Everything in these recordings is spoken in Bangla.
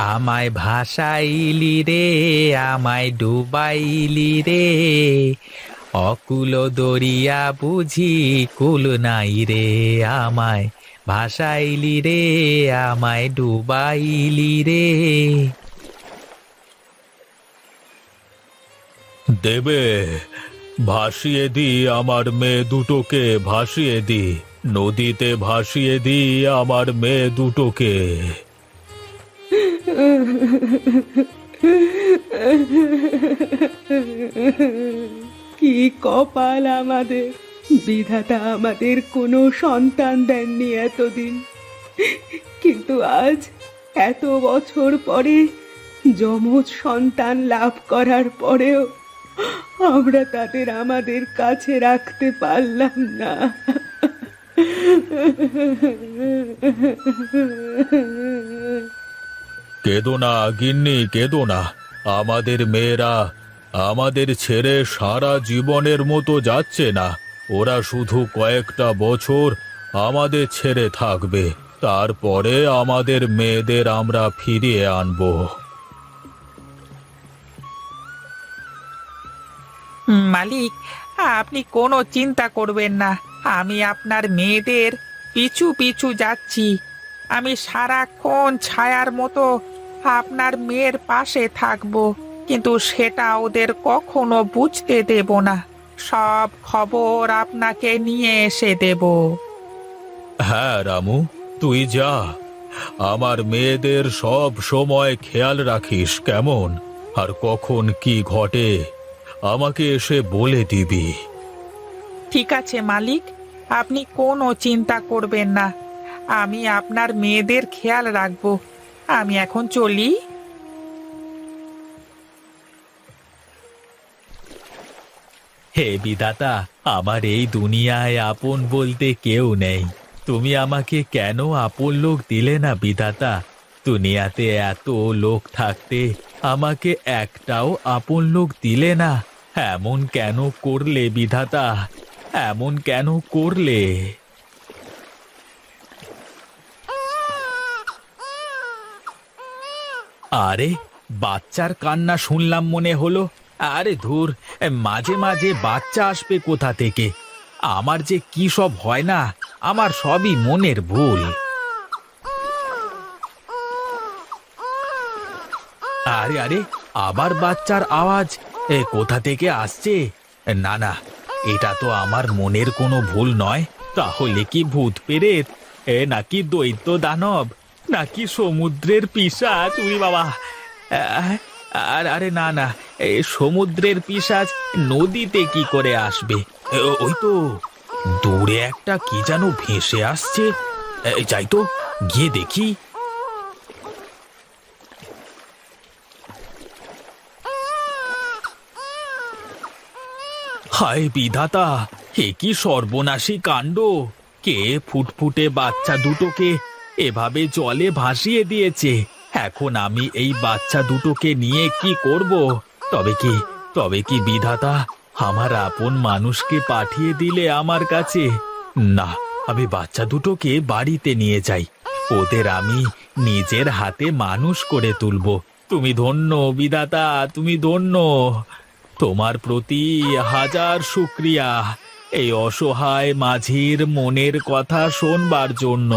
আমায় ভাসাইলি রে, আমায় ডুবাইলি রে, অকুল দরিয়া বুঝি কুল নাই রে। আমায় ভাসাইলি রে, আমায় ডুবাইলি রে। দেবে, ভাসিয়ে দি আমার মেয়ে দুটোকে, ভাসিয়ে দি নদীতে, ভাসিয়ে দি আমার মেয়ে দুটোকে। কি কপাল আমাদের! বিধাতা আমাদের কোনো সন্তান দেননি এতদিন, কিন্তু আজ এত বছর পরে যমজ সন্তান লাভ করার পরেও আমরা তাদের আমাদের কাছে রাখতে পারলাম না। কেঁদো না গিন্নি, কেঁদো না। আমাদের মেয়েরা আমাদের ছেড়ে সারা জীবনের মতো যাচ্ছে না। ওরা শুধু কয়েকটা বছর আমাদের ছেড়ে থাকবে, তারপরে আমাদের মেয়েদের আমরা ফিরিয়ে আনবো। মালিক, আপনি কোনো চিন্তা করবেন না। আমি আপনার মেয়েদের পিছু পিছু যাচ্ছি। আমি সারাক্ষণ ছায়ার মতো আপনার মেয়ের পাশে থাকবো, কিন্তু সেটা ওদের কখনো বুঝতে দেব না। সব খবর আপনাকে নিয়ে এসে দেব। হ্যাঁ রামু, তুই যা, আমার মেয়েদের সব সময় খেয়াল রাখিস কেমন, আর কখন কি ঘটে আমাকে এসে বলে দিবি। ঠিক আছে মালিক, আপনি কোনো চিন্তা করবেন না। আমি আপনার মেয়েদের খেয়াল রাখবো। আমি এখন চলি। হে বিধাতা, আমার এই দুনিয়ায় আপন বলতে কেউ নেই। তুমি আমাকে কেন আপন লোক দিলে না বিধাতা? দুনিয়াতে এত লোক থাকতে আমাকে একটাও আপন লোক দিলে না। এমন কেন করলে বিধাতা? এমন কেন করলে? আরে, বাচ্চার কান্না শুনলাম মনে হলো। আরে ধুর, মাঝে মাঝে বাচ্চা আসবে কোথা থেকে? আমার যে কি সব হয় না, আমার সবই মনের ভুল। আরে আরে, আবার বাচ্চার আওয়াজ কোথা থেকে আসছে? না না, এটা তো আমার মনের কোনো ভুল নয়। তাহলে কি ভূত পেরেত, নাকি দৈত্য দানব, নাকি সমুদ্রের পিশাচ? উই বাবা! আহ, আর আরে না না, সমুদ্রের পিশাচ নদীতে কি করে আসবে? ওই তো দূরে একটা কি যেন ভেসে আসছে। যাই তো, গিয়ে দেখি। হায় বিধাতা, এ কি সর্বনাশী কাণ্ড! কে ফুটফুটে বাচ্চা দুটোকে এভাবে জলে ভাসিয়ে দিয়েছে? এখন আমি এই বাচ্চা দুটোকে নিয়ে কি করব? তবে কি বিধাতা আমার আপন মানুষকে পাঠিয়ে দিলে আমার কাছে? না, আমি বাচ্চা দুটোকে বাড়িতে নিয়ে যাই। ওদের আমি নিজের হাতে মানুষ করে তুলব। তুমি ধন্য বিধাতা, তুমি ধন্য। তোমার প্রতি হাজার শুক্রিয়া, এই অসহায় মাঝির মনের কথা শোনবার জন্য।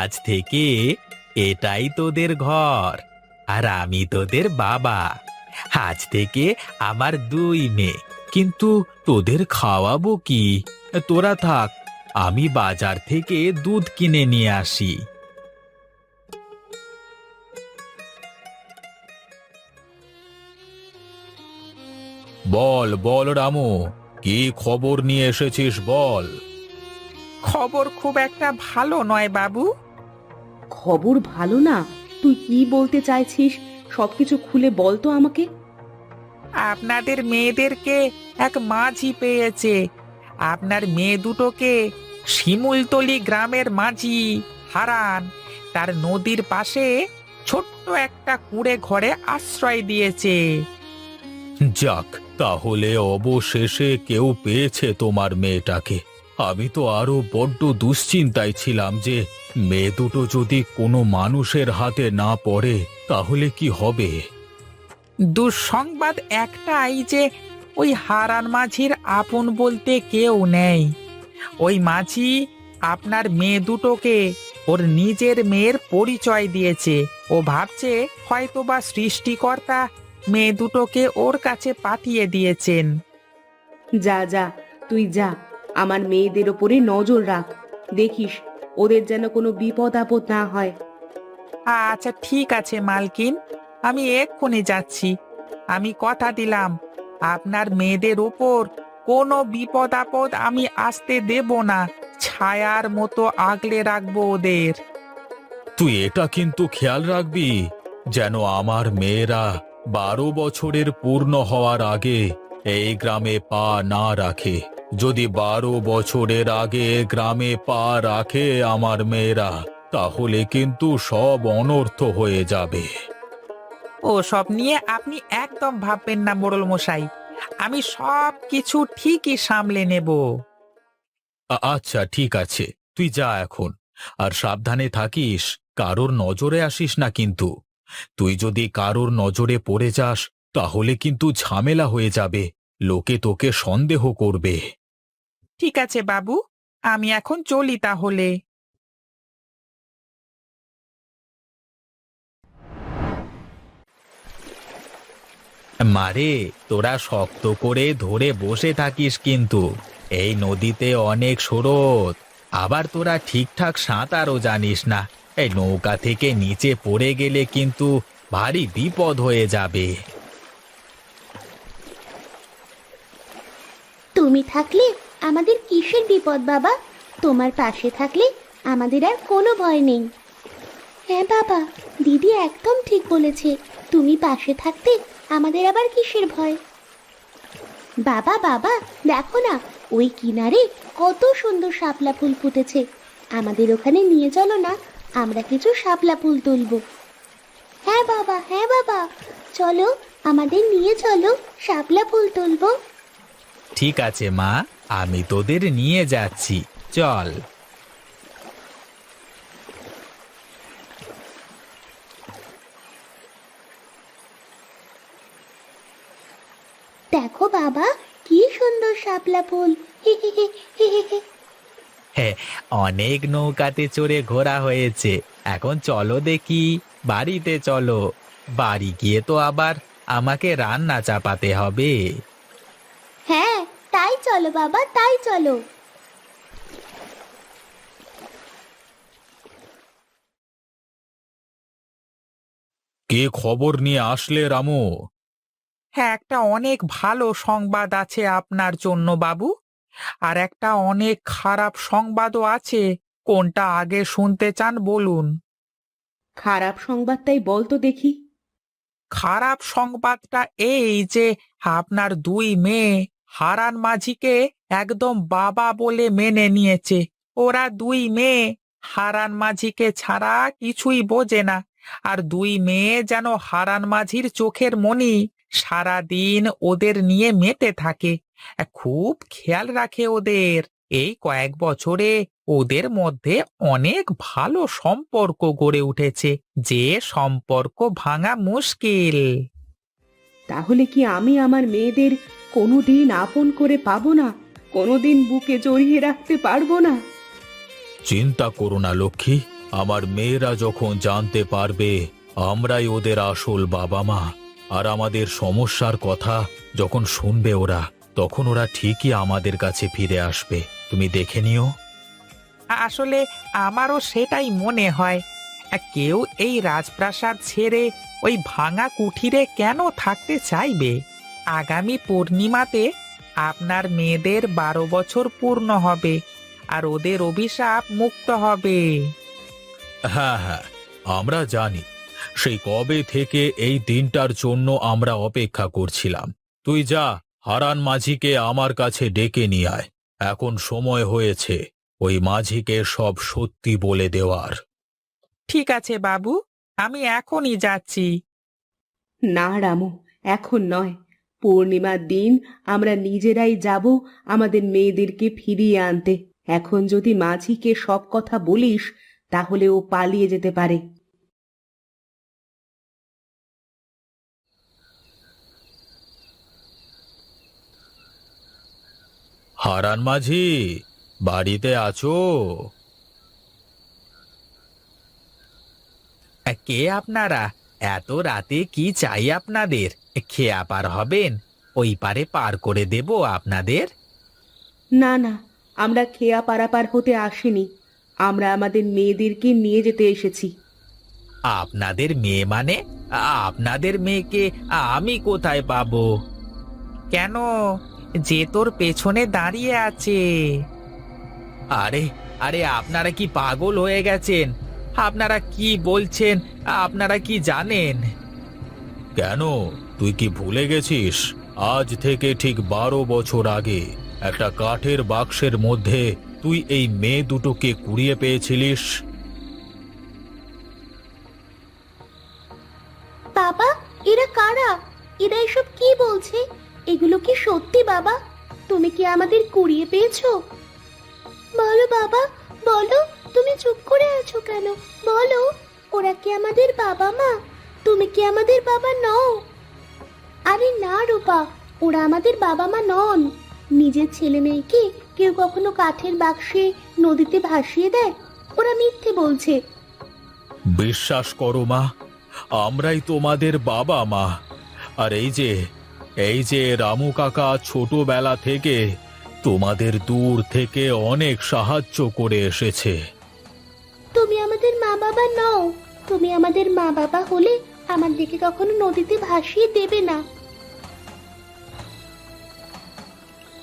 আজ থেকে এটাই তোদের ঘর, আর আমি তোদের বাবা। আজ থেকে আমার দুই মেয়ে, কিন্তু তোদের খাওয়াবো কি? তোরা থাক, আমি বাজার থেকে দুধ কিনে নিয়ে আসি। বল বল রামু, কি খবর নিয়ে এসেছিস বল। খবর খুব একটা ভালো নয় বাবু। খবর ভালো না? তুই কি বলতে চাইছিস? সবকিছু খুলে বল তো আমাকে। আপনাদের মেয়েদেরকে এক মাঝি পেয়েছে। আপনার মেয়ে দুটোকে শিমুলতলি গ্রামের মাঝি হারান তার নদীর পাশে ছোট্ট একটা কুঁড়ে ঘরে আশ্রয় দিয়েছে। যাক, তাহলে অবশেষে কেউ পেয়েছে তোমার মেয়েটাকে। আমি তো আরো বড্ড দুশ্চিন্তায় ছিলাম যে মেয়ে দুটো যদি কোনো মানুষের হাতে না পড়ে তাহলে কি হবে। দুঃসংবাদ একটাই যে ওই হারান মাঝির আপন বলতে কেউ নেই। ওই মাঝি আপনার মেয়ে দুটোকে ওর নিজের মেয়ের পরিচয় দিয়েছে। ও ভাবছে হয়তোবা সৃষ্টিকর্তা মেয়ে দুটোকে ওর কাছে পাঠিয়ে দিয়েছেন। যা যা, তুই যা, আমার মেয়েদের ওপরে নজর রাখ, দেখিস ওদের যেন কোনো বিপদ আপদ না হয়। আচ্ছা ঠিক আছে মালকিন, আমি এক্ষুনি যাচ্ছি। আমি কথা দিলাম আপনার মেয়েদের ওপর কোনো বিপদ আপদ আমি আসতে দেব না। ছায়ার মতো আগলে রাখবো ওদের। তুই এটা কিন্তু খেয়াল রাখবি যেন আমার মেয়েরা 12 বছরের পূর্ণ হওয়ার আগে এই গ্রামে পা না রাখে। যদি 12 বছরের আগে গ্রামে পা রাখে আমার মেয়েরা, তাহলে কিন্তু সব অনর্থ হয়ে যাবে। ও সব নিয়ে আপনি একদম ভাববেন না মোড়ল মশাই, আমি সব কিছু ঠিকই সামলে নেব। আচ্ছা ঠিক আছে, তুই যা এখন, আর সাবধানে থাকিস, কারোর নজরে আসিস না কিন্তু। তুই যদি কারোর নজরে পড়ে যাস তাহলে কিন্তু ঝামেলা হয়ে যাবে, লোকে তোকে সন্দেহ করবে। ঠিক আছে বাবু, আমি এখন চলি তাহলে। মারে, তোরা শক্ত করে ধরে বসে থাকিস কিন্তু, এই নদীতে অনেক স্রোত। আবার তোরা ঠিকঠাক সাঁতারও জানিস না, এই নৌকা থেকে নিচে পড়ে গেলে কিন্তু ভারী বিপদ হয়ে যাবে। তুমি থাকলে আমাদের কিসের বিপদ বাবা? তোমার পাশে থাকলে আমাদের আর কোনো ভয় নেই। হ্যাঁ বাবা, দিদি একদম ঠিক বলেছে, তুমি পাশে থাকতে আমাদের আবার কিসের ভয়। বাবা বাবা, দেখো না, ওই কিনারে কত সুন্দর শাপলা ফুল ফুটেছে। আমাদের ওখানে নিয়ে চলো না, আমরা কিছু শাপলা ফুল তুলবো। হ্যাঁ বাবা, চলো, আমাদের নিয়ে চলো, শাপলা ফুল তুলবো। ঠিক আছে মা, আমি তোদের নিয়ে যাচ্ছি, চল। দেখো বাবা, কি সুন্দর শাপলা ফুল। হে হে হে হে হে হে। হ্যাঁ, অনেক নৌকাতে চড়ে ঘোরা হয়েছে, এখন চলো দেখি বাড়িতে চলো। বাড়ি গিয়ে তো আবার আমাকে রান্না চাপাতে হবে। হ্যাঁ, তাই চলো বাবা, তাই চলো। কে খবর নিয়ে আসলে রামু? হ্যাঁ, একটা অনেক ভালো সংবাদ আছে আপনার জন্য বাবু, আর একটা অনেক খারাপ সংবাদও আছে। কোনটা আগে শুনতে চান বলুন? খারাপ সংবাদটাই বল তো দেখি। খারাপ সংবাদটা এই যে আপনার দুই মেয়ে হারান মাঝিকে একদম বাবা বলে মেনে নিয়েছে। ওরা দুই মেয়ে হারান মাঝিকে ছাড়া কিছুই বোঝে না, আর দুই মেয়ে যেন হারান মাঝির চোখের মণি। সারাদিন ওদের নিয়ে মেতে থাকে, খুব খেয়াল রাখে ওদের। এই কয়েক বছরে ওদের মধ্যে অনেক ভালো সম্পর্ক গড়ে উঠেছে, যে সম্পর্ক ভাঙা মুশকিল। তাহলে কি আমি আমার মেয়েদের কোনোদিন আপন করে পাবো না? কোনোদিন বুকে জড়িয়ে রাখতে পারবো না? চিন্তা করো না লক্ষ্মী, আমার মেয়েরা যখন জানতে পারবে আমরাই ওদের আসল বাবা মা, আর আমাদের সমস্যার কথা যখন শুনবে ওরা, তখন ওরা ঠিকই আমাদের কাছে ফিরে আসবে, তুমি দেখে নিও। আসলে আমারও সেটাই মনে হয়। কেউ এই রাজপ্রাসাদ ছেড়ে ওই ভাঙা কুঠিরে কেন থাকতে চাইবে? আগামী পূর্ণিমাতে আপনার মেয়েদের 12 বছর পূর্ণ হবে, আর ওদের অভিশাপ মুক্ত হবে। হ্যাঁ হ্যাঁ, আমরা জানি, সেই কবে থেকে এই দিনটার জন্য আমরা অপেক্ষা করছিলাম। তুই যা, হারান মাঝিকে আমার কাছে ডেকে নিয়ে আয়, এখন সময় হয়েছে ওই মাঝিকে সব সত্যি বলে দেওয়ার। ঠিক আছে বাবু, আমি এখনই যাচ্ছি। না রামু, এখন নয়। পূর্ণিমার দিন আমরা নিজেরাই যাব আমাদের মেয়েদেরকে ফিরিয়ে আনতে। এখন যদি মাঝিকে সব কথা বলিস তাহলে ও পালিয়ে যেতে পারে। হারান মাঝি, বাড়িতে আছো? কে আপনারা? এত রাতে কি চাই আপনাদের? খেয়া পার হবেন? ওই পারে পার করে দেব আপনাদের। না না, আমরা খেয়া পারাপার হতে আসিনি, আমরা আমাদের মেয়েদেরকে নিয়ে যেতে এসেছি। আপনাদের মেয়ে মানে? আপনাদের মেয়েকে আমি কোথায় পাবো? কেন, যে তোর পেছনে দাঁড়িয়ে আছে। আরে আরে, আপনারা কি পাগল হয়ে গেছেন? আপনারা কি বলছেন? আপনারা কি জানেন? কেন, তুই কি ভুলে গেছিস? আজ থেকে ঠিক 12 বছর আগে একটা কাঠের বাক্সের মধ্যে তুই এই মেয়ে দুটোকে কুড়িয়ে পেয়েছিলিস। বাবা, এরা কারা? এরা এসব কি বলছে? এগুলো কি সত্যি বাবা? তুমি কি আমাদের কুড়িয়ে পেয়েছো? বলো বাবা, বলো, তুমি চুপ করে আছো কেন? বলো, ওরা কি আমাদের বাবা মা? তুমি কি আমাদের বাবা নও? আরে না রূপা, ওরা আমাদের বাবা মা নন। নিজের ছেলে মেয়েকে কেউ কখনো কাঠের বাক্সে নদীতে ভাসিয়ে দেয়? ওরা মিথ্যে বলছে। বিশ্বাস করো মা, আমরাই তোমাদের বাবা মা। আর এই যে রামু কাকা ছোটবেলা থেকে তোমাদের দূর থেকে অনেক সাহায্য করে এসেছে। তুমি আমাদের মা বাবা নও। তুমি আমাদের মা বাবা হলে আমাদেরকে কখনো নদীতে ভাসিয়ে দেবে না।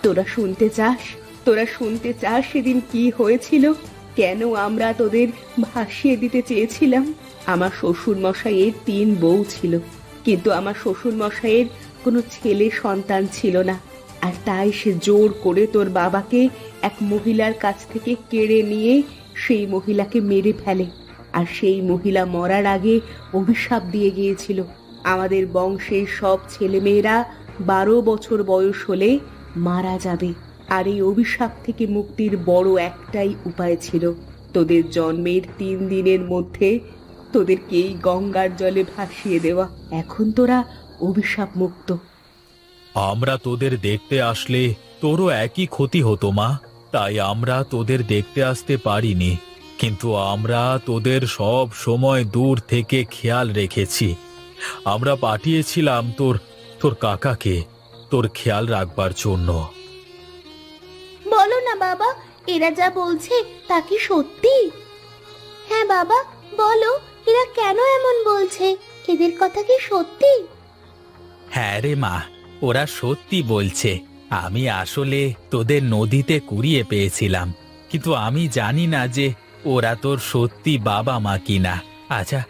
তোরা শুনতে চাস? তোরা শুনতে চাস সেদিন কি হয়েছিল? কেন আমরা তোদের ভাসিয়ে দিতে চেয়েছিলাম? আমার শ্বশুর মশাইয়ের 3 বউ ছিল, কিন্তু আমার শ্বশুর মশাইয়ের কোনো ছেলে সন্তান ছিল না। আর তাই সে জোর করে তোর বাবাকে এক মহিলার কাছ থেকে কেড়ে নিয়ে সেই মহিলাকে মেরে ফেলে। আর সেই মহিলা মরার আগে অভিশাপ দিয়ে গিয়েছিল, আমাদের বংশের সব ছেলেমেয়েরা 12 বছর বয়স হলে মারা যাবে। আর এই অভিশাপ থেকে মুক্তির বড় একটাই উপায় ছিল, তোদের জন্মের 3 দিনের মধ্যে তোদেরকে এই গঙ্গার জলে ভাসিয়ে দেওয়া। এখন তোরা অভিশাপ মুক্ত। আমরা তোদের দেখতে আসলে তোরও একই ক্ষতি হতো মা, তাই আমরা তোদের দেখতে আসতে পারিনি। কিন্তু আমরা তোদের সব সময় দূর থেকে খেয়াল রেখেছি। আমরা পাঠিয়েছিলাম তোর কাকাকে তোর খেয়াল রাখবার জন্য। বলো না বাবা, এরা যা বলছে তা কি সত্যি? হ্যাঁ বাবা, বলো, এরা কেন এমন বলছে? এদের কথা কি সত্যি? হ্যাঁ রে মা, ওরা সত্যি বলছে। আমি আসলে তোদের নদীতে কুড়িয়ে পেয়েছিলাম, কিন্তু আমি জানি না যে ওরা তোর সত্যি বাবা মা কিনা। আচ্ছা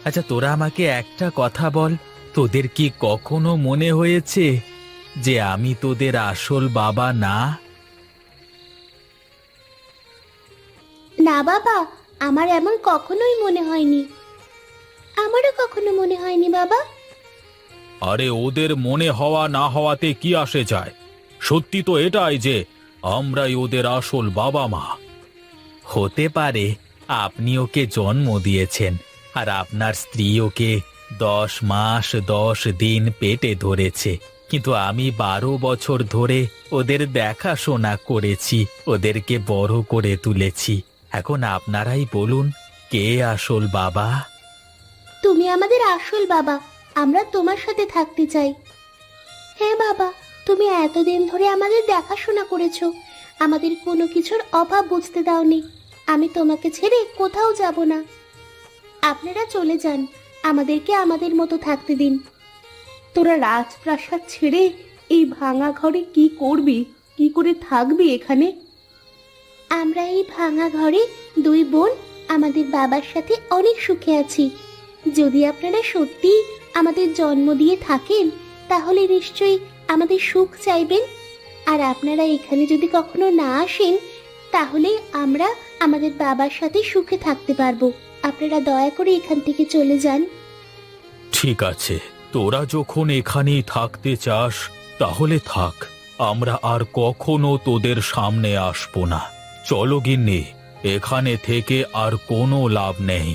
আচ্ছা, তোরা আমাকে একটা কথা বল, তোদের কি কখনো মনে হয়েছে যে আমি তোদের আসল বাবা না? না বাবা, আমার এমন কখনোই মনে হয়নি। আমারও কখনো মনে হয়নি বাবা। আরে ওদের মনে হওয়া না হওয়াতে কি আসে যায়? সত্যি তো এটাই যে আমরাই ওদের আসল বাবা মা। হতে পারে আপনি ওকে জন্ম দিয়েছেন, আর আপনার স্ত্রী ওকে 10 মাস 10 দিন পেটে ধরেছে, কিন্তু আমি 12 বছর ধরে ওদের দেখাশোনা করেছি, ওদেরকে বড় করে তুলেছি। এখন আপনারাই বলুন, কে আসল বাবা? তুমি আমাদের আসল বাবা, আমরা তোমার সাথে থাকতে চাই। হ্যাঁ বাবা, তুমি এতদিন ধরে আমাদের দেখাশোনা করেছো, আমাদের কোনো কিছুর অভাব বুঝতে দাওনি। আমি তোমাকে ছেড়ে কোথাও যাব না। আপনারা চলে যান, আমাদেরকে আমাদের মতো থাকতে দিন। তোরা রাজপ্রাসাদ ছেড়ে এই ভাঙা ঘরে কি করবি? কি করে থাকবি এখানে? আমরা এই ভাঙা ঘরে 2 বোন আমাদের বাবার সাথে অনেক সুখে আছি। যদি আপনারা সত্যি আমাদের জন্ম দিয়ে থাকেন, তাহলে নিশ্চয়ই আমাদের সুখ চাইবেন। আর আপনারা এখানে যদি কখনো না আসেন, তাহলে আমরা আমাদের বাবার সাথে সুখে থাকতে পারবো। আপনারা দয়া করে এখান থেকে চলে যান। ঠিক আছে, তোরা যখন এখানেই থাকতে চাস তাহলে থাক, আমরা আর কখনো তোদের সামনে আসবো না। চলো গিন্নি, এখানে থেকে আর কোনো লাভ নেই।